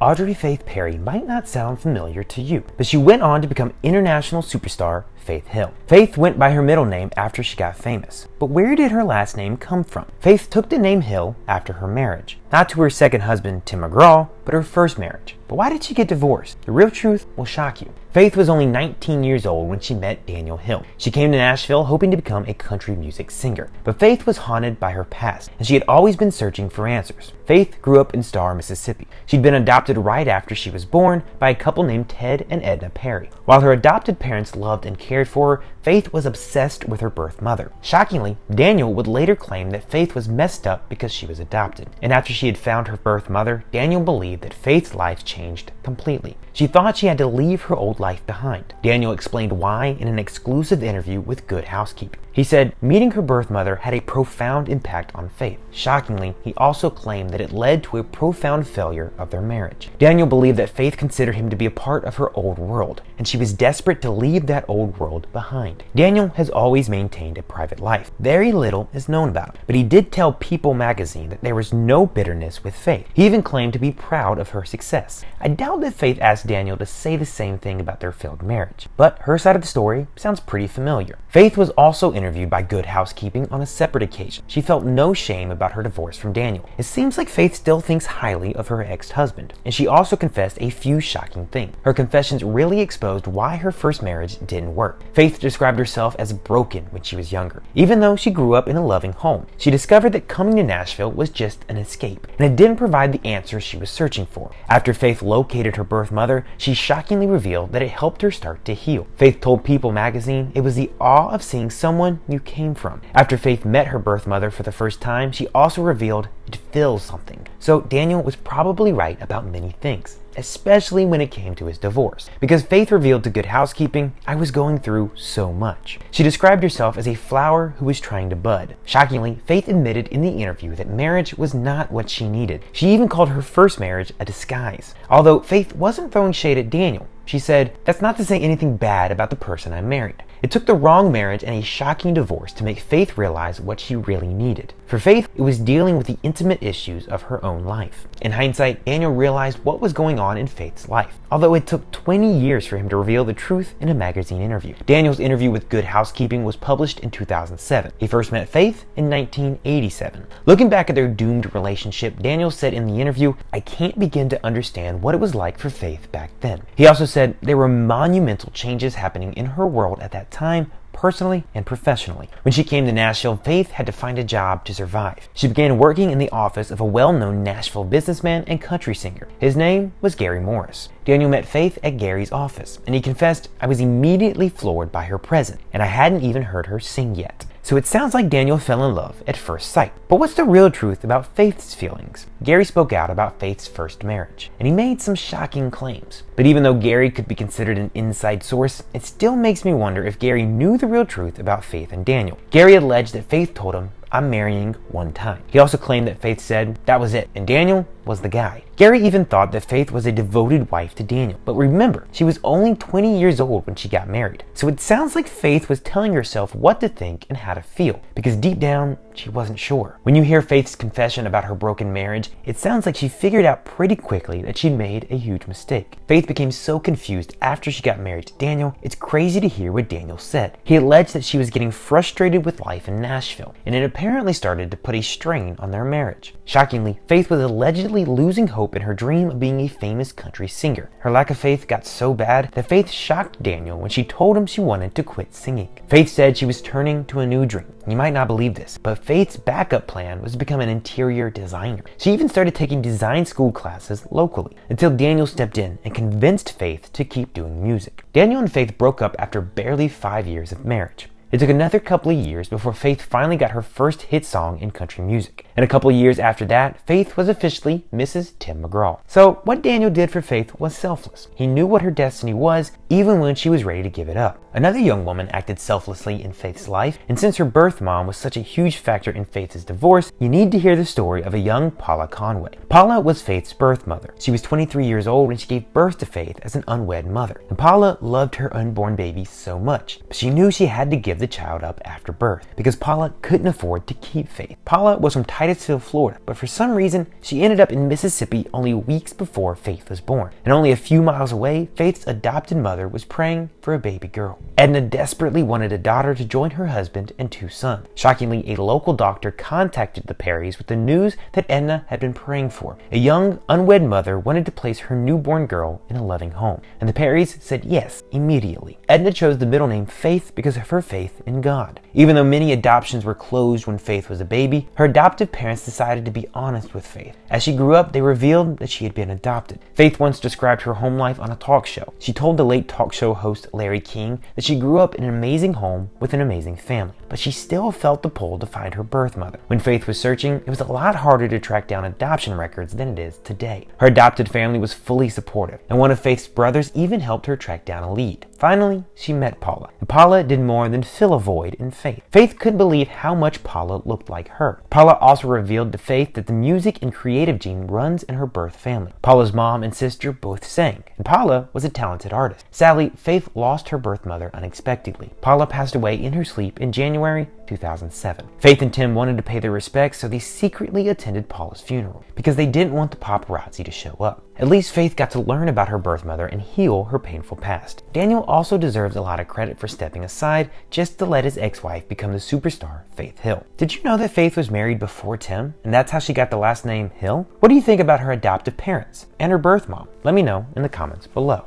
Audrey Faith Perry might not sound familiar to you, but she went on to become international superstar Faith Hill. Faith went by her middle name after she got famous. But where did her last name come from? Faith took the name Hill after her marriage. Not to her second husband, Tim McGraw, but her first marriage. But why did she get divorced? The real truth will shock you. Faith was only 19 years old when she met Daniel Hill. She came to Nashville hoping to become a country music singer. But Faith was haunted by her past, and she had always been searching for answers. Faith grew up in Star, Mississippi. She'd been adopted right after she was born by a couple named Ted and Edna Perry. While her adopted parents loved and cared for her, Faith was obsessed with her birth mother. Shockingly, Daniel would later claim that Faith was messed up because she was adopted. And after she had found her birth mother, Daniel believed that Faith's life changed completely. She thought she had to leave her old life behind. Daniel explained why in an exclusive interview with Good Housekeeping. He said, meeting her birth mother had a profound impact on Faith. Shockingly, he also claimed that it led to a profound failure of their marriage. Daniel believed that Faith considered him to be a part of her old world, and she was desperate to leave that old world behind. Daniel has always maintained a private life. Very little is known about him, but he did tell People magazine that there was no bitterness with Faith. He even claimed to be proud of her success. I doubt that Faith asked Daniel to say the same thing about their failed marriage, but her side of the story sounds pretty familiar. Faith was also interviewed by Good Housekeeping on a separate occasion. She felt no shame about her divorce from Daniel. It seems like Faith still thinks highly of her ex-husband, and she also confessed a few shocking things. Her confessions really exposed why her first marriage didn't work. Faith described herself as broken when she was younger. Even though she grew up in a loving home, she discovered that coming to Nashville was just an escape, and it didn't provide the answers she was searching for. After Faith located her birth mother, she shockingly revealed that it helped her start to heal. Faith told People magazine it was the awe of seeing someone you came from. After Faith met her birth mother for the first time, she also revealed it feels something. So Daniel was probably right about many things, especially when it came to his divorce. Because Faith revealed to Good Housekeeping, I was going through so much. She described herself as a flower who was trying to bud. Shockingly, Faith admitted in the interview that marriage was not what she needed. She even called her first marriage a disguise. Although Faith wasn't throwing shade at Daniel, she said, "That's not to say anything bad about the person I married. It took the wrong marriage and a shocking divorce to make Faith realize what she really needed." For Faith, it was dealing with the intimate issues of her own life. In hindsight, Daniel realized what was going on in Faith's life, although it took 20 years for him to reveal the truth in a magazine interview. Daniel's interview with Good Housekeeping was published in 2007. He first met Faith in 1987. Looking back at their doomed relationship, Daniel said in the interview, "I can't begin to understand what it was like for Faith back then." He also said there were monumental changes happening in her world at that time, personally and professionally. When she came to Nashville, Faith had to find a job to survive. She began working in the office of a well-known Nashville businessman and country singer. His name was Gary Morris. Daniel met Faith at Gary's office, and he confessed, "I was immediately floored by her presence, and I hadn't even heard her sing yet." So it sounds like Daniel fell in love at first sight. But what's the real truth about Faith's feelings? Gary spoke out about Faith's first marriage, and he made some shocking claims. But even though Gary could be considered an inside source, it still makes me wonder if Gary knew the real truth about Faith and Daniel. Gary alleged that Faith told him, "I'm marrying one time." He also claimed that Faith said that was it, and Daniel was the guy. Gary even thought that Faith was a devoted wife to Daniel. But remember, she was only 20 years old when she got married. So it sounds like Faith was telling herself what to think and how to feel, because deep down, she wasn't sure. When you hear Faith's confession about her broken marriage, it sounds like she figured out pretty quickly that she'd made a huge mistake. Faith became so confused after she got married to Daniel, it's crazy to hear what Daniel said. He alleged that she was getting frustrated with life in Nashville, and it apparently started to put a strain on their marriage. Shockingly, Faith was allegedly losing hope in her dream of being a famous country singer. Her lack of faith got so bad that Faith shocked Daniel when she told him she wanted to quit singing. Faith said she was turning to a new dream. You might not believe this, but Faith's backup plan was to become an interior designer. She even started taking design school classes locally, until Daniel stepped in and convinced Faith to keep doing music. Daniel and Faith broke up after barely 5 years of marriage. It took another couple of years before Faith finally got her first hit song in country music. And a couple of years after that, Faith was officially Mrs. Tim McGraw. So what Daniel did for Faith was selfless. He knew what her destiny was, even when she was ready to give it up. Another young woman acted selflessly in Faith's life, and since her birth mom was such a huge factor in Faith's divorce, you need to hear the story of a young Paula Conway. Paula was Faith's birth mother. She was 23 years old when she gave birth to Faith as an unwed mother. And Paula loved her unborn baby so much, but she knew she had to give the child up after birth because Paula couldn't afford to keep Faith. Paula was from tight Titusville, Florida, but for some reason, she ended up in Mississippi only weeks before Faith was born. And only a few miles away, Faith's adopted mother was praying for a baby girl. Edna desperately wanted a daughter to join her husband and 2 sons. Shockingly, a local doctor contacted the Perrys with the news that Edna had been praying for. A young, unwed mother wanted to place her newborn girl in a loving home, and the Perrys said yes immediately. Edna chose the middle name Faith because of her faith in God. Even though many adoptions were closed when Faith was a baby, her adoptive parents decided to be honest with Faith. As she grew up, they revealed that she had been adopted. Faith once described her home life on a talk show. She told the late talk show host Larry King that she grew up in an amazing home with an amazing family, but she still felt the pull to find her birth mother. When Faith was searching, it was a lot harder to track down adoption records than it is today. Her adopted family was fully supportive, and one of Faith's brothers even helped her track down a lead. Finally, she met Paula, and Paula did more than fill a void in Faith. Faith couldn't believe how much Paula looked like her. Paula also revealed to Faith that the music and creative gene runs in her birth family. Paula's mom and sister both sang, and Paula was a talented artist. Sadly, Faith lost her birth mother unexpectedly. Paula passed away in her sleep in January 2007. Faith and Tim wanted to pay their respects, so they secretly attended Paula's funeral because they didn't want the paparazzi to show up. At least Faith got to learn about her birth mother and heal her painful past. Daniel also deserves a lot of credit for stepping aside just to let his ex-wife become the superstar Faith Hill. Did you know that Faith was married before Tim, and that's how she got the last name Hill? What do you think about her adoptive parents and her birth mom? Let me know in the comments below.